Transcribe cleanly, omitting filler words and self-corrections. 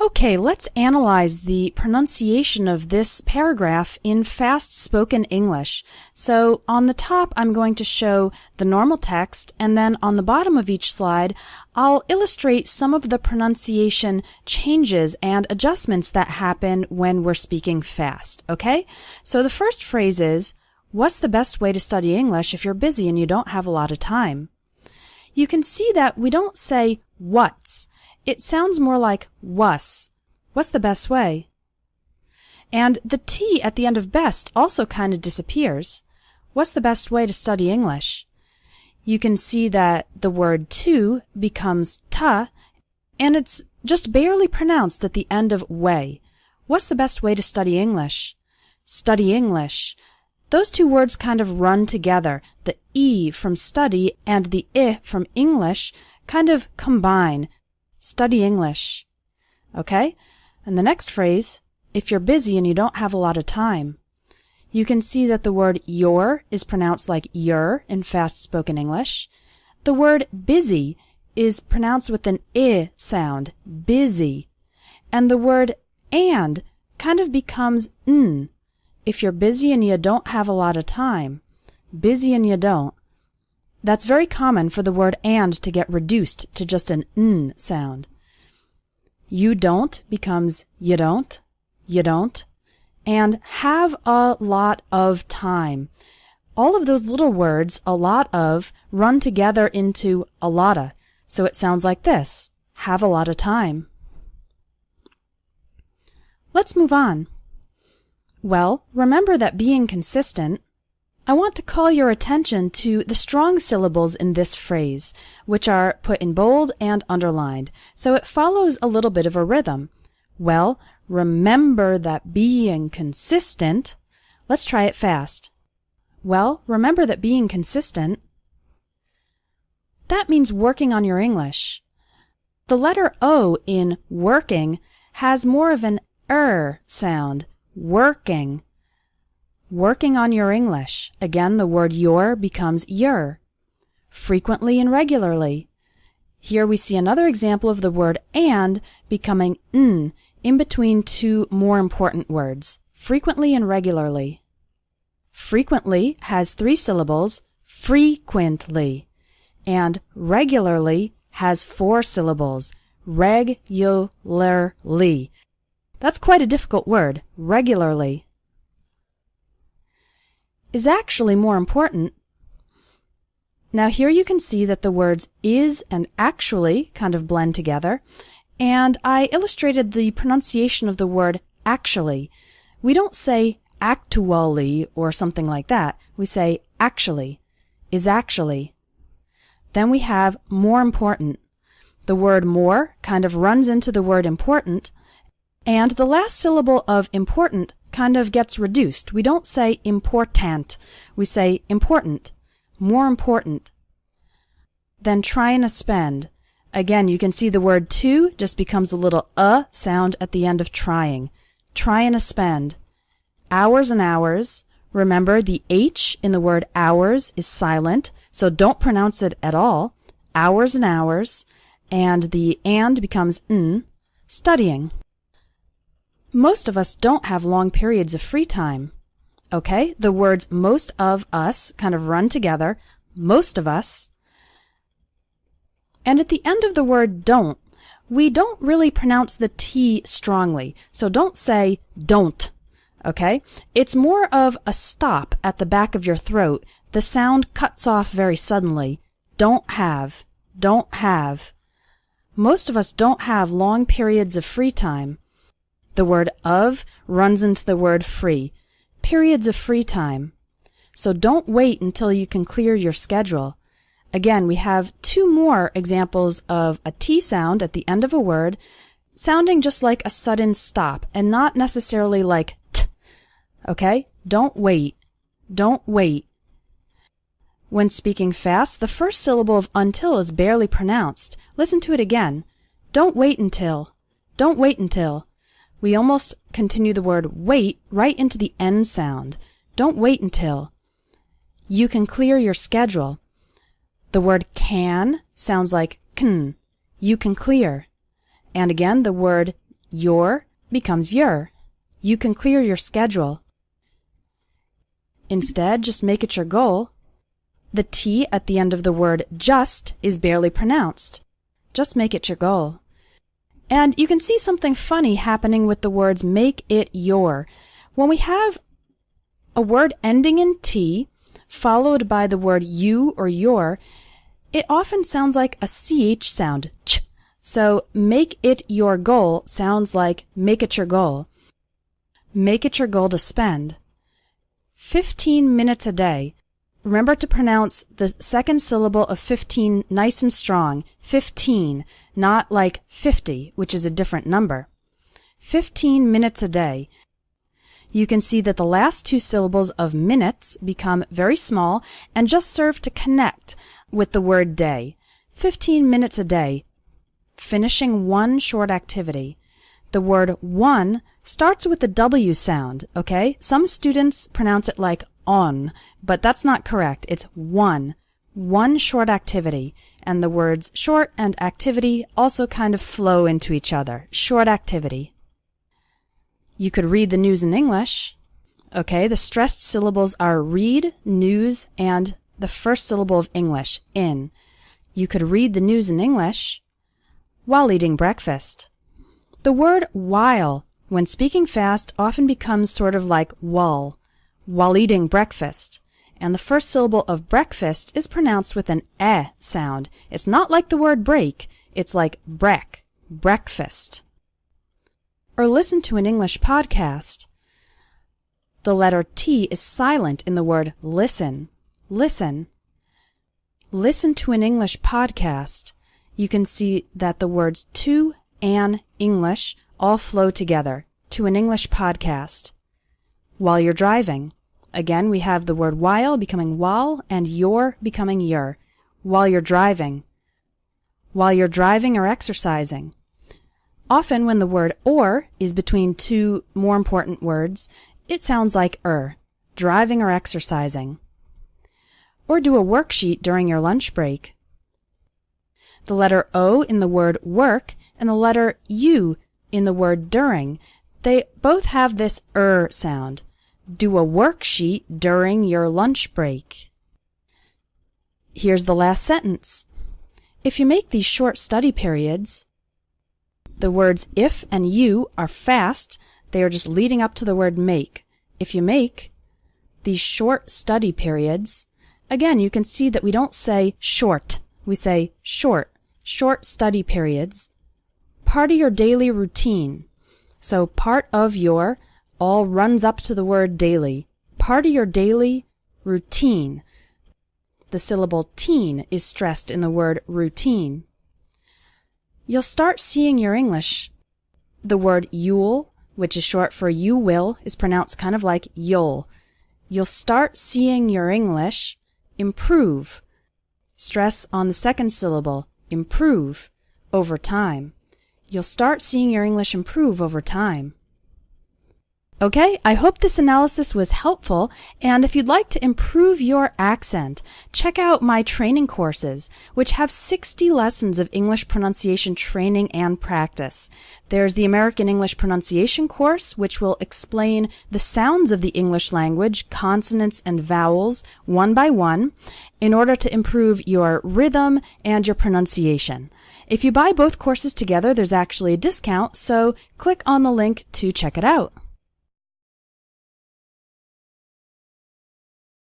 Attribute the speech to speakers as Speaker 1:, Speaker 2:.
Speaker 1: Okay, let's analyze the pronunciation of this paragraph in fast spoken English. So on the top, I'm going to show the normal text, and then on the bottom of each slide, I'll illustrate some of the pronunciation changes and adjustments that happen when we're speaking fast, okay? So the first phrase is, what's the best way to study English if you're busy and you don't have a lot of time? You can see that we don't say what's. It sounds more like was. What's the best way? And the T at the end of best also kind of disappears. What's the best way to study English? You can see that the word to becomes ta, and it's just barely pronounced at the end of way. What's the best way to study English? Study English. Those two words kind of run together. The E from study and the I from English kind of combine. Study English. Okay? And the next phrase, if you're busy and you don't have a lot of time. You can see that the word your is pronounced like your in fast-spoken English. The word busy is pronounced with an I sound, busy. And the word and kind of becomes n. If you're busy and you don't have a lot of time. Busy and you don't. That's very common for the word and to get reduced to just an n sound. You don't becomes you don't, and have a lot of time. All of those little words, a lot of, run together into a lotta, so it sounds like this, have a lot of time. Let's move on. Well, remember that being consistent, I want to call your attention to the strong syllables in this phrase, which are put in bold and underlined, so it follows a little bit of a rhythm. Well, remember that being consistent. Let's try it fast. Well, remember that being consistent. That means working on your English. The letter O in working has more of an sound. Working. Working on your English. Again, the word your becomes your. Frequently and regularly. Here we see another example of the word and becoming n in between two more important words. Frequently and regularly. Frequently has 3 syllables, frequently. And regularly has 4 syllables, regularly. That's quite a difficult word, regularly. Is actually more important. Now here you can see that the words is and actually kind of blend together, and I illustrated the pronunciation of the word actually. We don't say actually or something like that. We say actually, is actually. Then we have more important. The word more kind of runs into the word important, and the last syllable of important kind of gets reduced. We don't say important. We say important. More important. Then try and spend. Again, you can see the word to just becomes a little sound at the end of trying. Try and spend. Hours and hours. Remember, the H in the word hours is silent, so don't pronounce it at all. Hours and hours. And the and becomes n. Studying. Most of us don't have long periods of free time. Okay, the words most of us kind of run together. Most of us. And at the end of the word don't, we don't really pronounce the T strongly. So don't say don't. Okay? It's more of a stop at the back of your throat. The sound cuts off very suddenly. Don't have. Don't have. Most of us don't have long periods of free time. The word of runs into the word free. Periods of free time. So don't wait until you can clear your schedule. Again, we have 2 more examples of a T sound at the end of a word, sounding just like a sudden stop and not necessarily like t. Okay? Don't wait. Don't wait. When speaking fast, the first syllable of until is barely pronounced. Listen to it again. Don't wait until. Don't wait until. We almost continue the word wait right into the N sound. Don't wait until. You can clear your schedule. The word can sounds like can. You can clear. And again, the word your becomes your. You can clear your schedule. Instead, just make it your goal. The T at the end of the word just is barely pronounced. Just make it your goal. And you can see something funny happening with the words make it your. When we have a word ending in T, followed by the word you or your, it often sounds like a CH sound, ch. So make it your goal sounds like make it your goal. Make it your goal to spend 15 minutes a day. Remember to pronounce the second syllable of 15 nice and strong. 15, not like 50, which is a different number. 15 minutes a day. You can see that the last two syllables of minutes become very small and just serve to connect with the word day. 15 minutes a day. Finishing one short activity. The word one starts with the W sound, okay? Some students pronounce it like on, but that's not correct. It's one. One short activity. And the words short and activity also kind of flow into each other. Short activity. You could read the news in English. Okay, the stressed syllables are read, news, and the first syllable of English, in. You could read the news in English while eating breakfast. The word while, when speaking fast, often becomes sort of like while eating breakfast. And the first syllable of breakfast is pronounced with an eh sound. It's not like the word break, it's like break, breakfast. Or listen to an English podcast. The letter T is silent in the word listen. Listen. Listen to an English podcast. You can see that the words to and English all flow together. To an English podcast. While you're driving. Again, we have the word while becoming while and your becoming your. While you're driving. While you're driving or exercising. Often when the word or is between two more important words, it sounds like driving or exercising. Or do a worksheet during your lunch break. The letter O in the word work and the letter U in the word during, they both have this sound. Do a worksheet during your lunch break. Here's the last sentence. If you make these short study periods, the words if and you are fast. They are just leading up to the word make. If you make these short study periods, again, you can see that we don't say short. We say short. Short study periods. Part of your daily routine. So part of your all runs up to the word daily. Part of your daily routine. The syllable teen is stressed in the word routine. You'll start seeing your English. The word you'll, which is short for you will, is pronounced kind of like you'll. You'll start seeing your English improve. Stress on the second syllable, improve, over time. You'll start seeing your English improve over time. Okay, I hope this analysis was helpful, and if you'd like to improve your accent, check out my training courses, which have 60 lessons of English pronunciation training and practice. There's the American English Pronunciation course, which will explain the sounds of the English language, consonants and vowels, one by one, in order to improve your rhythm and your pronunciation. If you buy both courses together, there's actually a discount, so click on the link to check it out.